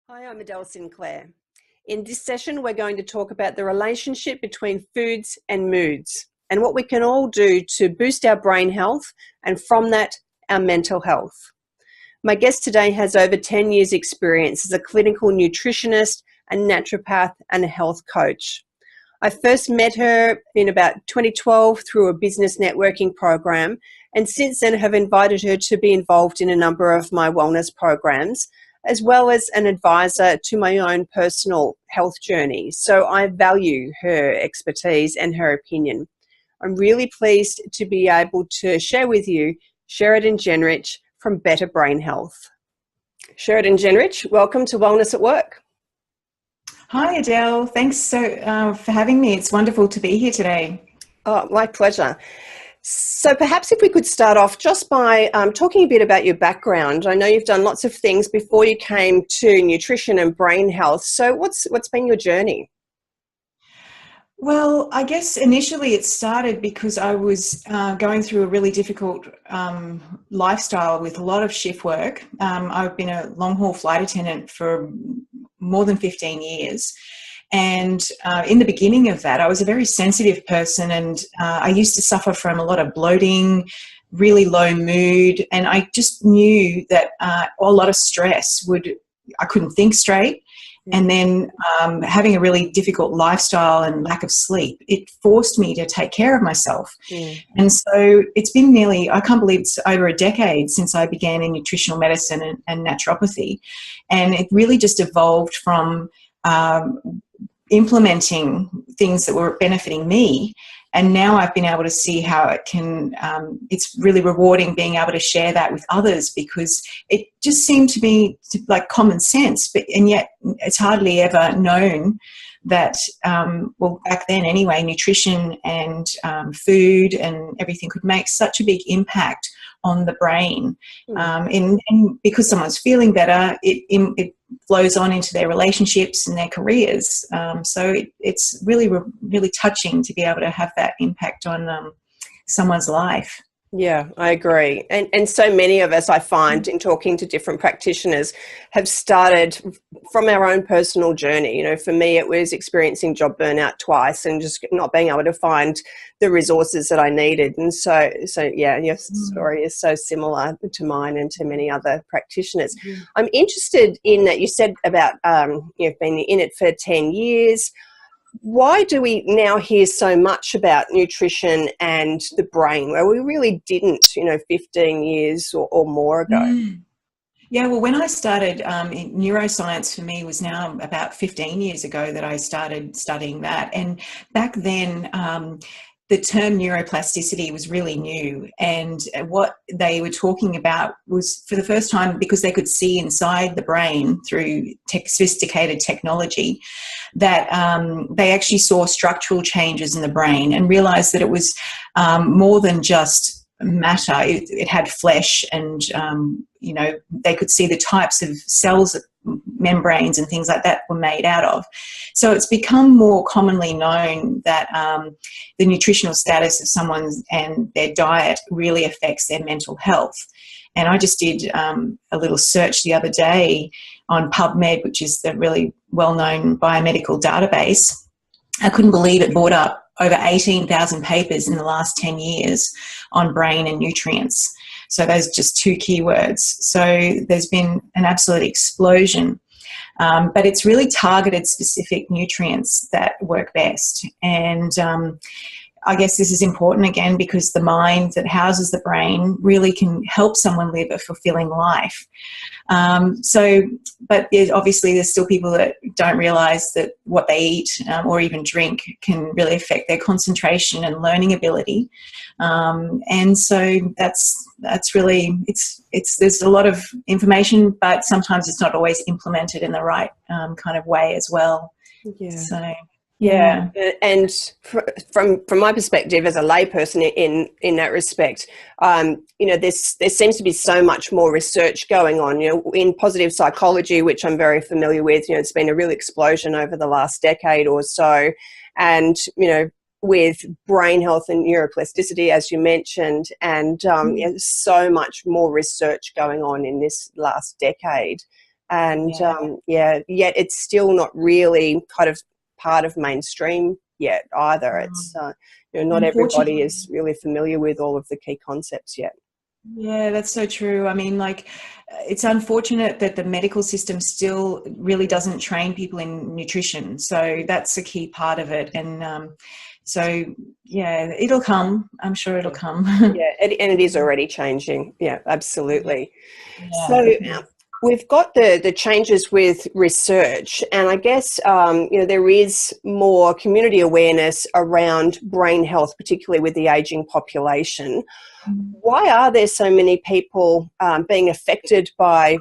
Hi, I'm Adele Sinclair. In this session, we're going to talk about the relationship between foods and moods and what we can all do to boost our brain health and from that, our mental health. My guest today has over 10 years experience as a clinical nutritionist, a naturopath and a health coach. I first met her in about 2012 through a business networking program, and since then have invited her to be involved in a number of my wellness programs, as well as an advisor to my own personal health journey. So I value her expertise and her opinion. I'm really pleased to be able to share with you Sheridan Genrich from Better Brain Health. Sheridan Genrich, welcome to Wellness at Work. Hi Adele, thanks for having me. It's wonderful to be here today. Oh, my pleasure. So perhaps if we could start off just by talking a bit about your background. I know you've done lots of things before you came to nutrition and brain health. So what's been your journey? Well, I guess initially it started because I was going through a really difficult lifestyle with a lot of shift work. I've been a long-haul flight attendant for more than 15 years. And in the beginning of that, I was a very sensitive person, and I used to suffer from a lot of bloating, really low mood, and I just knew that a lot of stress I couldn't think straight. And then having a really difficult lifestyle and lack of sleep, it forced me to take care of myself. And so it's been I can't believe it's over a decade since I began in nutritional medicine and naturopathy. And it really just evolved from implementing things that were benefiting me. And now I've been able to see how it can, it's really rewarding being able to share that with others, because it just seemed to me like common sense, and yet it's hardly ever known that, well, back then anyway, nutrition and food and everything could make such a big impact on the brain. And because someone's feeling better, it flows on into their relationships and their careers. So it's really, really touching to be able to have that impact on someone's life. Yeah, I agree. And so many of us, I find, in talking to different practitioners, have started from our own personal journey. You know, for me, it was experiencing job burnout twice and just not being able to find the resources that I needed. And so yeah, your story is so similar to mine and to many other practitioners. I'm interested in that you said about you've been in it for 10 years. Why do we now hear so much about nutrition and the brain where we really didn't, 15 years or more ago? Yeah, well, when I started in neuroscience, for me was now about 15 years ago that I started studying that. And back then, the term neuroplasticity was really new, and what they were talking about was, for the first time, because they could see inside the brain through sophisticated technology, that they actually saw structural changes in the brain and realized that it was more than just matter. It had flesh, and they could see the types of cells, membranes and things like that were made out of. So it's become more commonly known that the nutritional status of someone and their diet really affects their mental health. And I just did a little search the other day on PubMed, which is the really well-known biomedical database. I couldn't believe it brought up over 18,000 papers in the last 10 years on brain and nutrients. So those are just two keywords. So there's been an absolute explosion. But it's really targeted specific nutrients that work best. And I guess this is important again because the mind that houses the brain really can help someone live a fulfilling life. But obviously there's still people that don't realise that what they eat or even drink can really affect their concentration and learning ability. And so that's really, there's a lot of information, but sometimes it's not always implemented in the right kind of way as well. Yeah. So. Yeah, and from my perspective as a layperson in that respect, there seems to be so much more research going on. In positive psychology, which I'm very familiar with. It's been a real explosion over the last decade or so, and with brain health and neuroplasticity, as you mentioned, and so much more research going on in this last decade. And Yeah. yet it's still not really kind of part of mainstream yet either. It's not everybody Unfortunately. is really familiar with all of the key concepts yet. Yeah, that's so true. I mean, like, it's unfortunate that the medical system still really doesn't train people in nutrition. So that's a key part of it. And so, yeah, it'll come. I'm sure it'll come. Yeah, and it is already changing. Yeah, absolutely. Yeah, So yeah. we've got the changes with research, and I guess there is more community awareness around brain health, particularly with the ageing population. Why are there so many people being affected by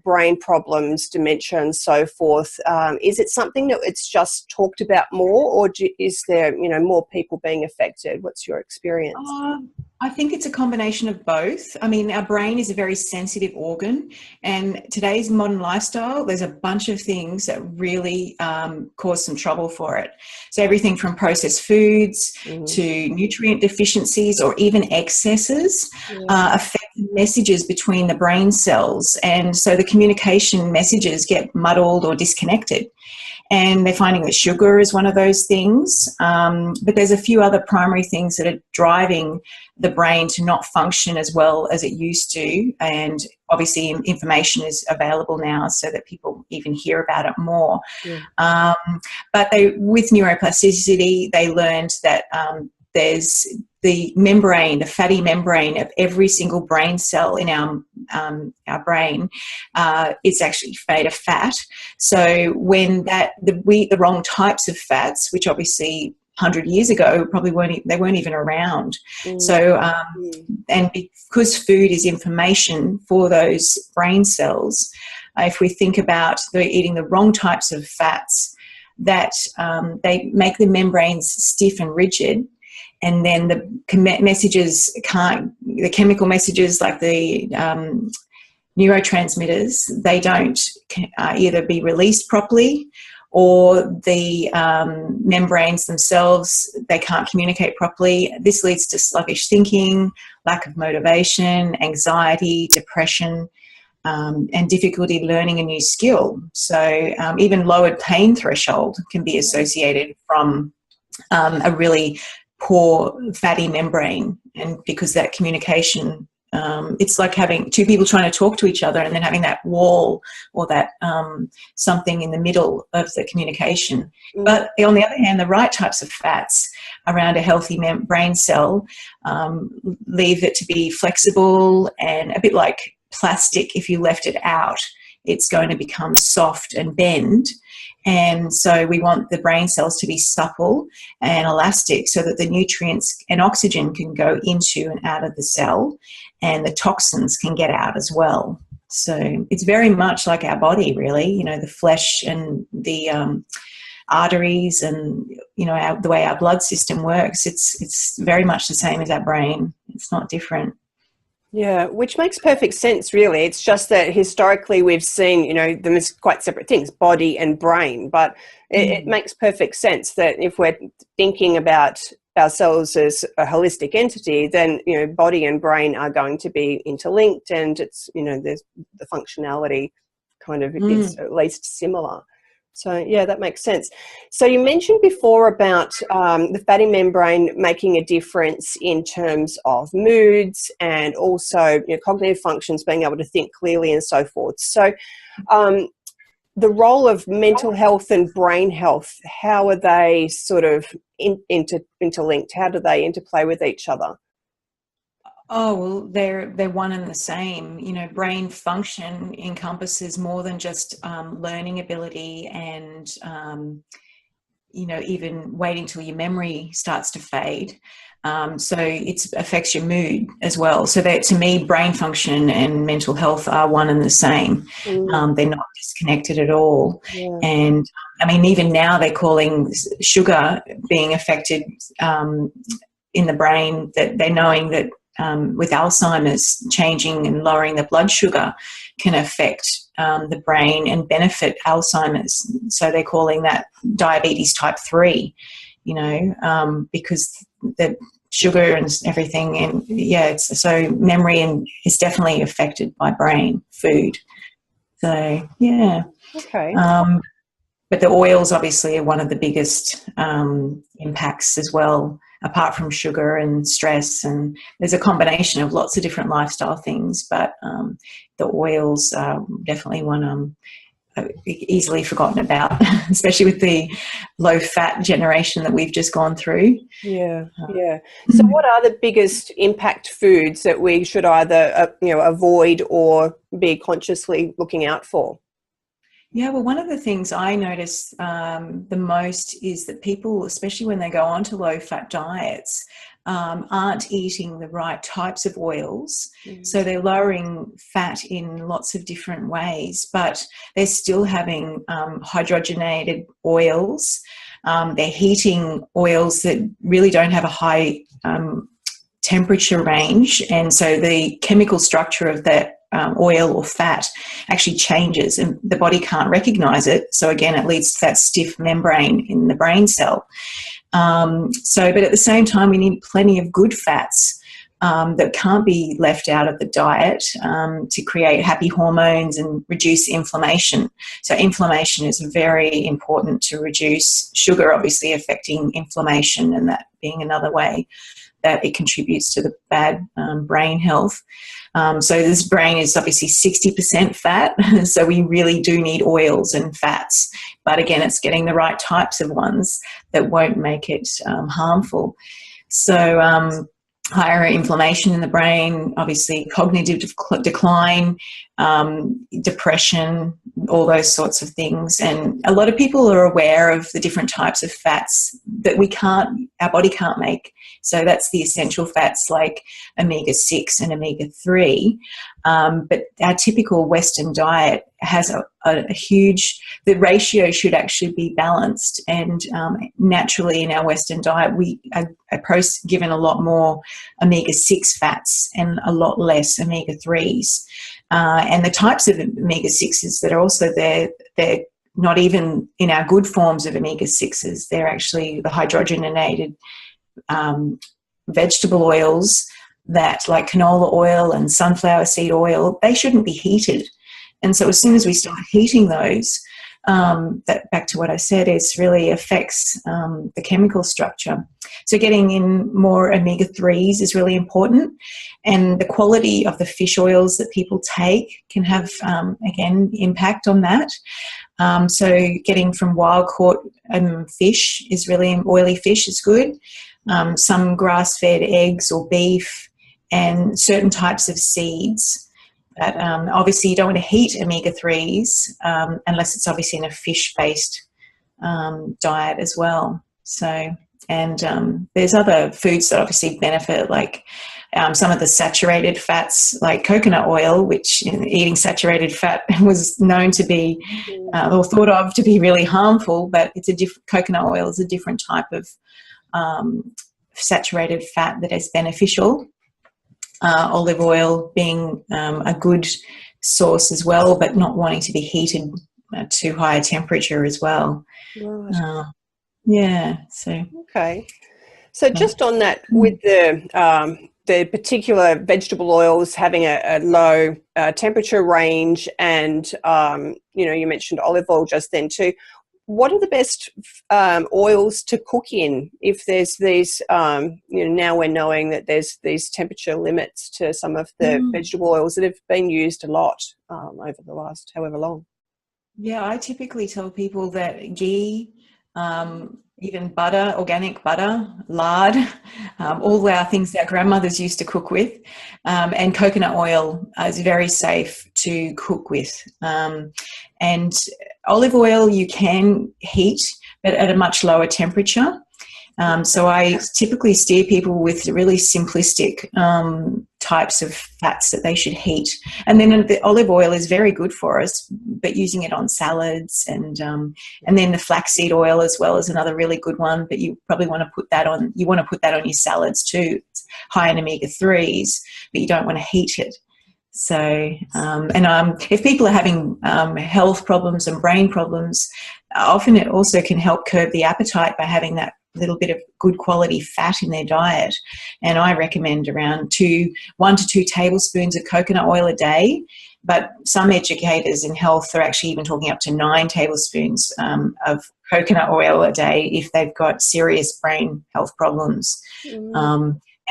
brain problems, dementia, and so forth? Is it something that it's just talked about more, or is there more people being affected? What's your experience? I think it's a combination of both. I mean, our brain is a very sensitive organ, and today's modern lifestyle, there's a bunch of things that really cause some trouble for it. So everything from processed foods to nutrient deficiencies or even excesses affect messages between the brain cells, and so the communication messages get muddled or disconnected. And they're finding that sugar is one of those things. But there's a few other primary things that are driving the brain to not function as well as it used to. And obviously information is available now so that people even hear about it more. Yeah. But with neuroplasticity, they learned that there's the membrane, the fatty membrane of every single brain cell in our brain is actually made of fat. So when we eat the wrong types of fats, which obviously 100 years ago probably weren't even around. So and because food is information for those brain cells, if we think about eating the wrong types of fats, that they make the membranes stiff and rigid. And then the chemical messages like the neurotransmitters, they don't either be released properly, or the membranes themselves, they can't communicate properly. This leads to sluggish thinking, lack of motivation, anxiety, depression, and difficulty learning a new skill. So even lowered pain threshold can be associated from a really poor fatty membrane. And because that communication, it's like having two people trying to talk to each other and then having that wall or that something in the middle of the communication. But on the other hand, the right types of fats around a healthy brain cell leave it to be flexible, and a bit like plastic. If you left it out, it's going to become soft and bend. And so we want the brain cells to be supple and elastic so that the nutrients and oxygen can go into and out of the cell, and the toxins can get out as well. So it's very much like our body, really, the flesh and the arteries and, the way our blood system works. It's very much the same as our brain. It's not different. Yeah, which makes perfect sense, really. It's just that historically we've seen, them as quite separate things, body and brain. But it makes perfect sense that if we're thinking about ourselves as a holistic entity, then, body and brain are going to be interlinked, and it's, there's the functionality kind of is at least similar. So, yeah, that makes sense. So you mentioned before about the fatty membrane making a difference in terms of moods and also cognitive functions, being able to think clearly and so forth. So the role of mental health and brain health, how are they sort of interlinked? How do they interplay with each other? Oh, well, they're one and the same. Brain function encompasses more than just learning ability and, even waiting till your memory starts to fade. So it affects your mood as well. So that, to me, brain function and mental health are one and the same. They're not disconnected at all. Yeah. And I mean, even now they're calling sugar being affected in the brain, that they're knowing that with Alzheimer's, changing and lowering the blood sugar can affect the brain and benefit Alzheimer's. So they're calling that diabetes type 3, because the sugar and everything. And so memory is definitely affected by brain food. So, yeah. Okay. But the oils obviously are one of the biggest impacts as well, apart from sugar and stress. And there's a combination of lots of different lifestyle things, but the oils are definitely one easily forgotten about, especially with the low-fat generation that we've just gone through. Yeah, yeah. So what are the biggest impact foods that we should either, avoid or be consciously looking out for? Yeah, well, one of the things I notice the most is that people, especially when they go on to low-fat diets, aren't eating the right types of oils. So they're lowering fat in lots of different ways, but they're still having hydrogenated oils. They're heating oils that really don't have a high temperature range, and so the chemical structure of that oil or fat actually changes and the body can't recognize it. So again, it leads to that stiff membrane in the brain cell. But at the same time, we need plenty of good fats that can't be left out of the diet to create happy hormones and reduce inflammation. So inflammation is very important to reduce. Sugar obviously affecting inflammation, and that being another way that it contributes to the bad brain health. So this brain is obviously 60% fat, so we really do need oils and fats. But again, it's getting the right types of ones that won't make it harmful. So higher inflammation in the brain, obviously cognitive decline, depression, all those sorts of things. And a lot of people are aware of the different types of fats that our body can't make. So that's the essential fats like omega-6 and omega-3. But our typical Western diet has a huge, the ratio should actually be balanced. And naturally in our Western diet, we are given a lot more omega-6 fats and a lot less omega-3s. And the types of omega-6s that are also there, they're not even in our good forms of omega-6s. They're actually the hydrogenated vegetable oils that, like canola oil and sunflower seed oil, they shouldn't be heated. And so as soon as we start heating those, that back to what I said, is really affects the chemical structure. So getting in more omega-3s is really important, and the quality of the fish oils that people take can have, again, impact on that. So getting from wild-caught fish is really, oily fish is good. Some grass-fed eggs or beef and certain types of seeds. But obviously you don't want to heat omega-3s unless it's obviously in a fish-based diet as well. So, and there's other foods that obviously benefit, like some of the saturated fats, like coconut oil, which eating saturated fat was known to be or thought of to be really harmful, but it's coconut oil is a different type of saturated fat that is beneficial. Olive oil being a good source as well, but not wanting to be heated to high temperature as well. Right. Yeah. So okay. So just on that, with the particular vegetable oils having a low temperature range, and you mentioned olive oil just then too. What are the best oils to cook in if there's these, now we're knowing that there's these temperature limits to some of the vegetable oils that have been used a lot over the last however long? Yeah, I typically tell people that ghee, even butter, organic butter, lard, all our things that grandmothers used to cook with, and coconut oil is very safe to cook with. And olive oil you can heat, but at a much lower temperature. So I typically steer people with really simplistic types of fats that they should heat. And then the olive oil is very good for us, but using it on salads, and then the flaxseed oil as well is another really good one, but you probably want to put that on, your salads too. It's high in omega-3s, but you don't want to heat it. So, if people are having health problems and brain problems, often it also can help curb the appetite by having that little bit of good quality fat in their diet. And I recommend around 1 to 2 tablespoons of coconut oil a day. But some educators in health are actually even talking up to 9 tablespoons of coconut oil a day if they've got serious brain health problems.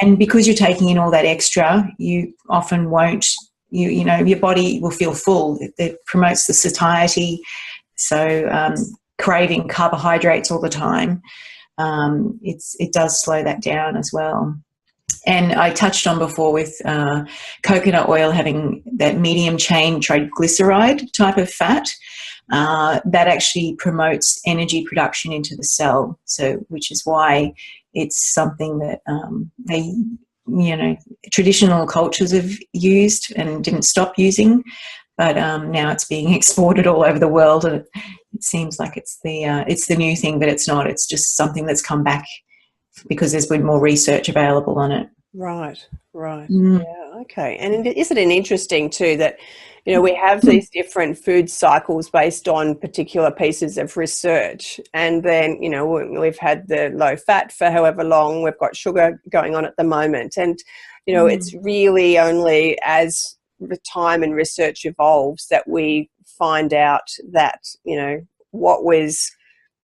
And because you're taking in all that extra, you often won't, you know, your body will feel full. It promotes the satiety, so craving carbohydrates all the time. It does slow that down as well. And I touched on before with coconut oil having that medium chain triglyceride type of fat that actually promotes energy production into the cell. So, which is why it's something that traditional cultures have used and didn't stop using, but now it's being exported all over the world, and it seems like it's the new thing, but it's not. It's just something that's come back because there's been more research available on it. Right. Yeah, okay. And isn't it interesting too that, you know, we have these different food cycles based on particular pieces of research, and then, you know, we've had the low fat for however long, we've got sugar going on at the moment, and, you know, it's really only as the time and research evolves that we find out that, you know, what was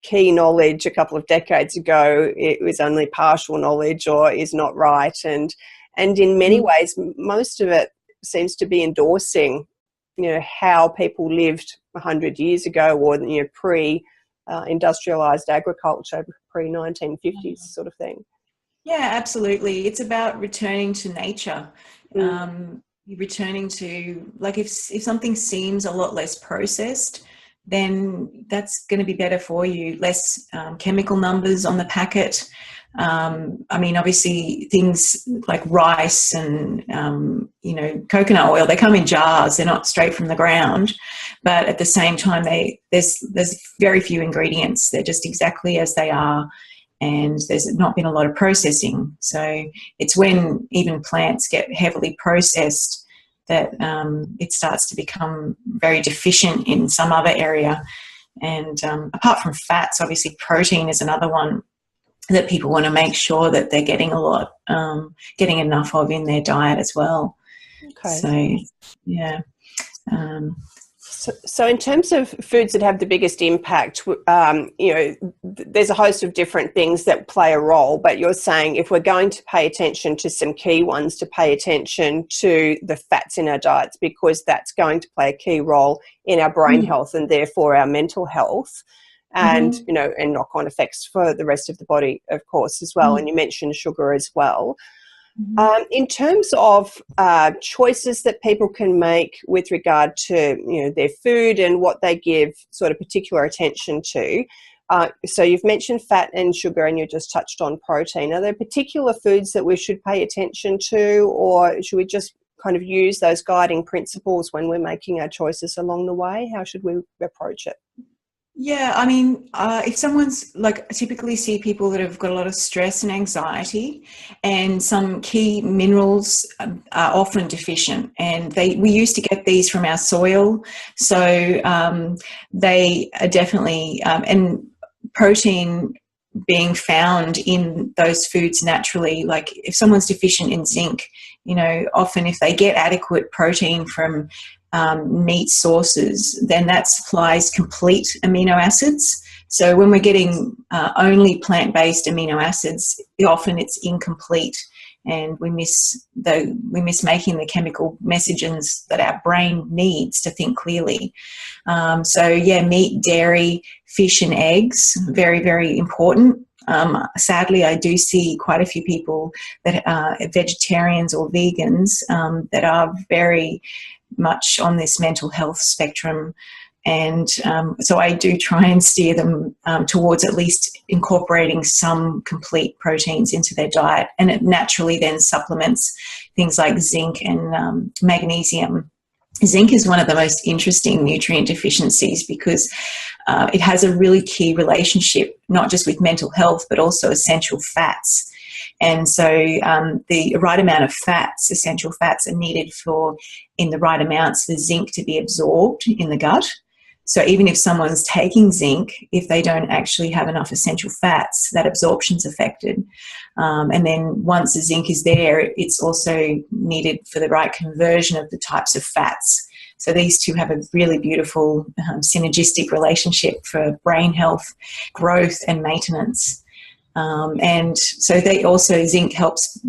key knowledge a couple of decades ago, it was only partial knowledge or is not right, and in many ways most of it seems to be endorsing, you know, how people lived 100 years ago, or, you know, pre industrialized agriculture, pre 1950s sort of thing. Yeah, absolutely. It's about returning to nature. Returning to, like, if something seems a lot less processed, then that's going to be better for you. Less chemical numbers on the packet. I mean, obviously things like rice and, you know, coconut oil, they come in jars. They're not straight from the ground. But at the same time, there's very few ingredients. They're just exactly as they are. And there's not been a lot of processing. So it's when even plants get heavily processed that it starts to become very deficient in some other area. And apart from fats, obviously protein is another one that people want to make sure that they're getting getting enough of in their diet as well. Okay. So, yeah. So in terms of foods that have the biggest impact, you know, there's a host of different things that play a role, but you're saying if we're going to pay attention to some key ones, to pay attention to the fats in our diets, because that's going to play a key role in our brain health and therefore our mental health, and, you know, and knock-on effects for the rest of the body, of course, as well. And you mentioned sugar as well. In terms of choices that people can make with regard to, you know, their food and what they give sort of particular attention to, so you've mentioned fat and sugar, and you just touched on protein. Are there particular foods that we should pay attention to, or should we just kind of use those guiding principles when we're making our choices along the way? How should we approach it? Yeah, I mean, if someone's, like, I typically see people that have got a lot of stress and anxiety, and some key minerals are often deficient, and we used to get these from our soil, so they are definitely, and protein being found in those foods naturally. Like if someone's deficient in zinc, you know, often if they get adequate protein from meat sources, then that supplies complete amino acids. So when we're getting only plant-based amino acids, often it's incomplete, and we miss making the chemical messages that our brain needs to think clearly. So yeah, meat, dairy, fish and eggs, very, very important. Sadly, I do see quite a few people that are vegetarians or vegans that are very much on this mental health spectrum, and so I do try and steer them towards at least incorporating some complete proteins into their diet, and it naturally then supplements things like zinc and magnesium. Zinc is one of the most interesting nutrient deficiencies because it has a really key relationship not just with mental health but also essential fats. And so the right amount of fats, essential fats, are needed in the right amounts for zinc to be absorbed in the gut. So even if someone's taking zinc, if they don't actually have enough essential fats, that absorption's affected. And then once the zinc is there, it's also needed for the right conversion of the types of fats. So these two have a really beautiful synergistic relationship for brain health, growth and maintenance. And so zinc helps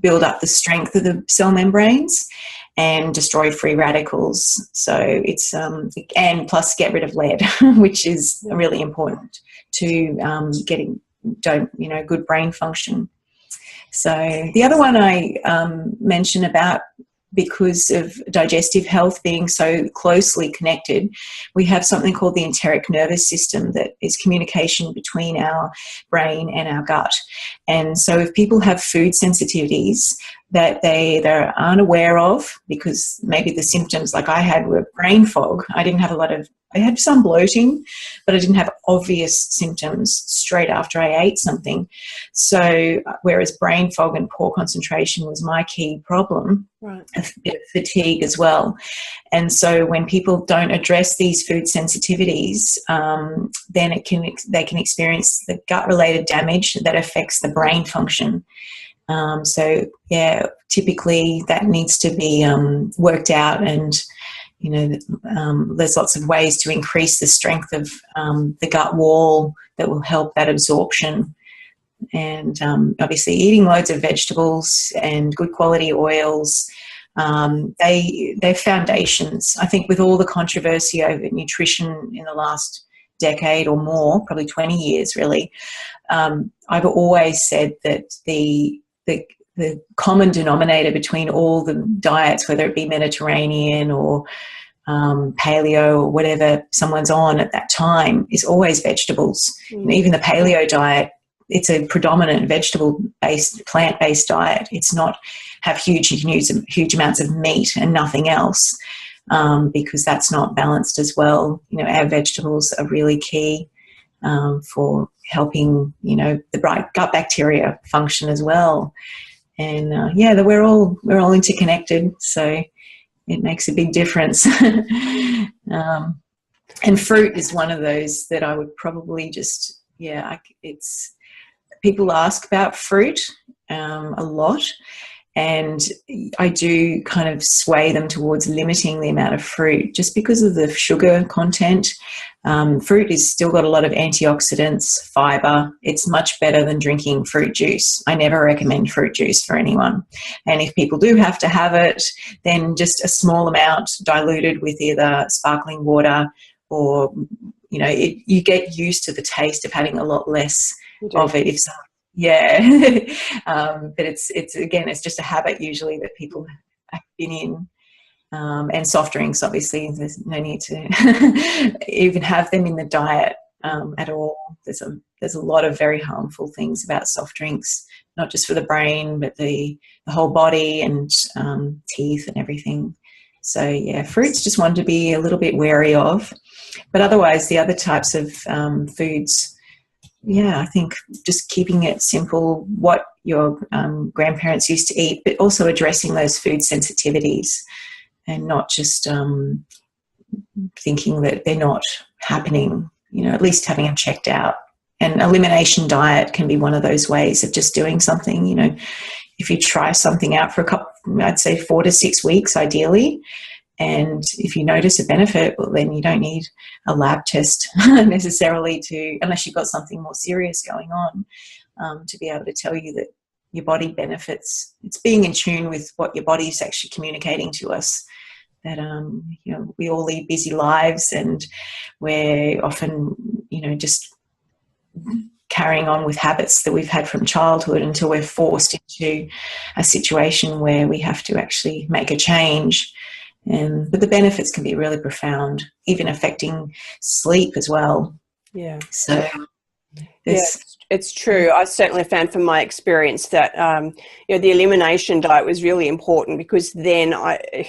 build up the strength of the cell membranes and destroy free radicals. So it's and plus get rid of lead, which is really important to getting good brain function. So the other one I mention about, because of digestive health being so closely connected, we have something called the enteric nervous system, that is communication between our brain and our gut. And so if people have food sensitivities that they aren't aware of, because maybe the symptoms like I had were brain fog. I had some bloating, but I didn't have obvious symptoms straight after I ate something. So whereas brain fog and poor concentration was my key problem, right, a bit of fatigue as well. And so when people don't address these food sensitivities, then they can experience the gut-related damage that affects the brain function. So yeah, typically that needs to be worked out, and there's lots of ways to increase the strength of the gut wall that will help that absorption. And obviously eating loads of vegetables and good quality oils, they're foundations. I think with all the controversy over nutrition in the last decade or more, probably 20 years really, I've always said that the common denominator between all the diets, whether it be Mediterranean or paleo or whatever someone's on at that time, is always vegetables. And even the paleo diet, it's a predominant vegetable-based, plant-based diet. It's not you can use huge amounts of meat and nothing else, because that's not balanced as well. Our vegetables are really key for helping, the right gut bacteria function as well. And we're all interconnected, so it makes a big difference. And fruit is one of those that I would probably people ask about fruit a lot, and I do kind of sway them towards limiting the amount of fruit just because of the sugar content. Fruit is still got a lot of antioxidants, fibre. It's much better than drinking fruit juice. I never recommend fruit juice for anyone. And if people do have to have it, then just a small amount diluted with either sparkling water or, you get used to the taste of having a lot less of it. But it's just a habit usually that people have been in. And soft drinks, obviously, there's no need to even have them in the diet at all. There's a lot of very harmful things about soft drinks, not just for the brain, but the whole body and teeth and everything. So yeah, fruits just one to be a little bit wary of. But otherwise, the other types of foods, I think just keeping it simple, what your grandparents used to eat, but also addressing those food sensitivities and not just thinking that they're not happening, at least having them checked out. And elimination diet can be one of those ways of just doing something, if you try something out for I'd say 4 to 6 weeks ideally. And if you notice a benefit, well, then you don't need a lab test necessarily unless you've got something more serious going on, to be able to tell you that your body benefits. It's being in tune with what your body is actually communicating to us. That, we all lead busy lives, and we're often, just carrying on with habits that we've had from childhood until we're forced into a situation where we have to actually make a change. But the benefits can be really profound, even affecting sleep as well. Yeah. So it's true. I certainly found from my experience that the elimination diet was really important, because then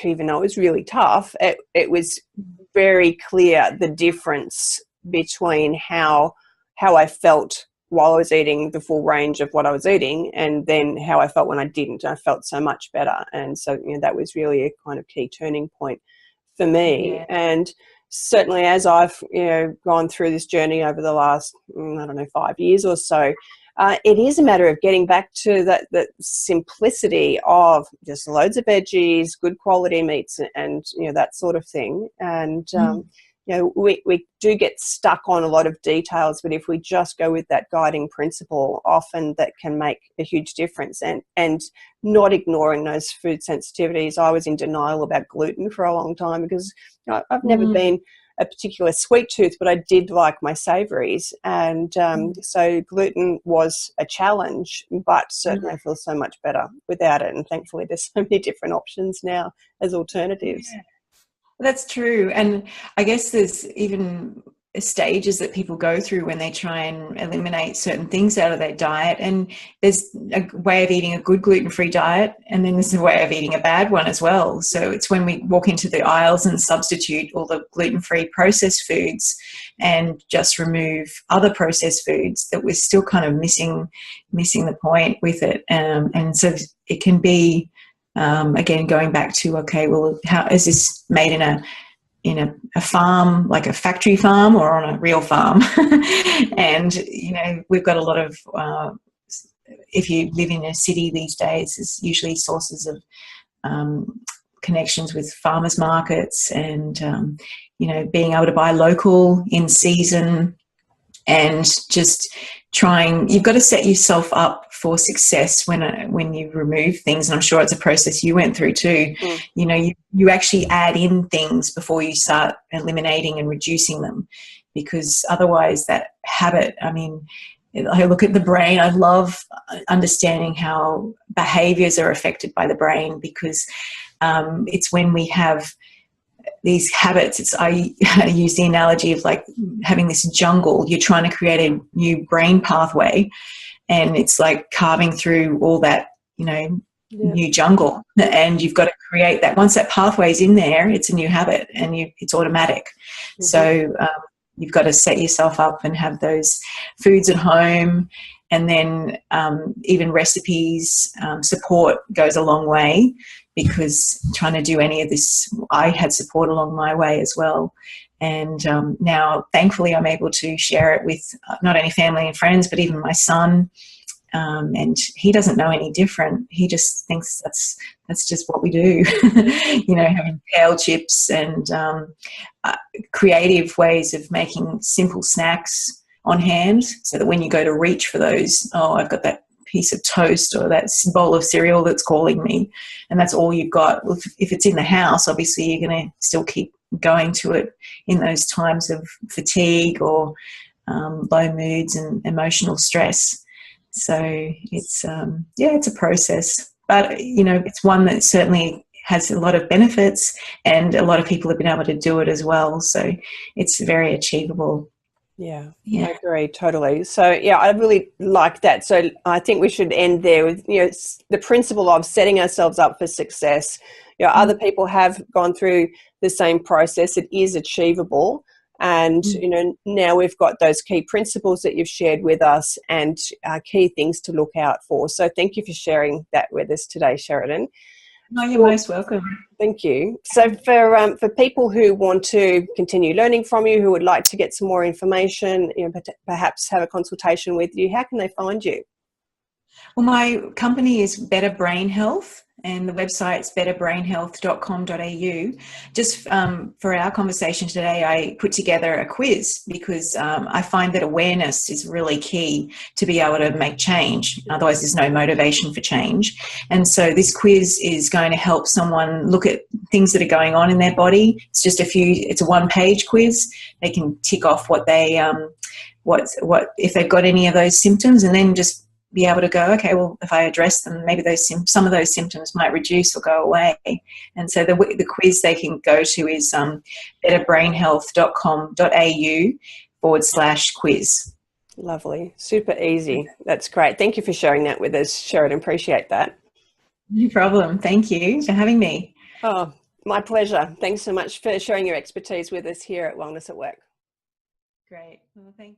even though it was really tough, it was very clear the difference between how I felt while I was eating the full range of what I was eating, and then how I felt when I didn't. I felt so much better. And so, that was really a kind of key turning point for me. Yeah. And certainly as I've gone through this journey over the last 5 years or so, it is a matter of getting back to that simplicity of just loads of veggies, good quality meats, and that sort of thing. And we do get stuck on a lot of details, but if we just go with that guiding principle, often that can make a huge difference. And not ignoring those food sensitivities. I was in denial about gluten for a long time because I've never been a particular sweet tooth, but I did like my savouries, and so gluten was a challenge, but certainly I feel so much better without it, and thankfully there's so many different options now as alternatives. Yeah. That's true. And I guess there's even stages that people go through when they try and eliminate certain things out of their diet. And there's a way of eating a good gluten-free diet, and then there's a way of eating a bad one as well. So it's when we walk into the aisles and substitute all the gluten-free processed foods and just remove other processed foods that we're still kind of missing the point with it. And so it can be, again, going back to, okay, well, how is this made in a farm, like a factory farm, or on a real farm? And we've got a lot of if you live in a city these days, there's usually sources of connections with farmers markets, and being able to buy local, in season, and just you've got to set yourself up for success when you remove things. And I'm sure it's a process you went through too. You actually add in things before you start eliminating and reducing them, because otherwise that habit, I look at the brain. I love understanding how behaviors are affected by the brain, because it's when we have these habits. I use the analogy of like having this jungle. You're trying to create a new brain pathway, and it's like carving through all that, new jungle. And you've got to create that. Once that pathway's in there, it's a new habit, and it's automatic. Mm-hmm. So you've got to set yourself up and have those foods at home. And then even recipes, support goes a long way, because trying to do any of this, I had support along my way as well. And now, thankfully, I'm able to share it with not only family and friends, but even my son. And he doesn't know any different. He just thinks that's just what we do. Having kale chips and creative ways of making simple snacks on hand, so that when you go to reach for those, I've got that piece of toast or that bowl of cereal that's calling me, and that's all you've got. If it's in the house, obviously you're going to still keep going to it in those times of fatigue or low moods and emotional stress. So it's a process, but it's one that certainly has a lot of benefits, and a lot of people have been able to do it as well. So it's very achievable. Yeah, I agree totally. So I really like that. So I think we should end there with the principle of setting ourselves up for success. Other people have gone through the same process. It is achievable, and now we've got those key principles that you've shared with us, and key things to look out for. So thank you for sharing that with us today, Sheridan. No, you're most welcome. Thank you. So for people who want to continue learning from you, who would like to get some more information, perhaps have a consultation with you, how can they find you? Well, my company is Better Brain Health, and the website's betterbrainhealth.com.au. Just for our conversation today, I put together a quiz, because I find that awareness is really key to be able to make change. Otherwise, there's no motivation for change. And so this quiz is going to help someone look at things that are going on in their body. It's a one-page quiz. They can tick off what they, if they've got any of those symptoms, and then just be able to go, okay, well, if I address them, maybe some of those symptoms might reduce or go away. And so the quiz they can go to is betterbrainhealth.com.au/quiz. Lovely. Super easy. That's great. Thank you for sharing that with us, Sheridan. Appreciate that. No problem. Thank you for having me. Oh, my pleasure. Thanks so much for sharing your expertise with us here at Wellness at Work. Great. Well, thank you.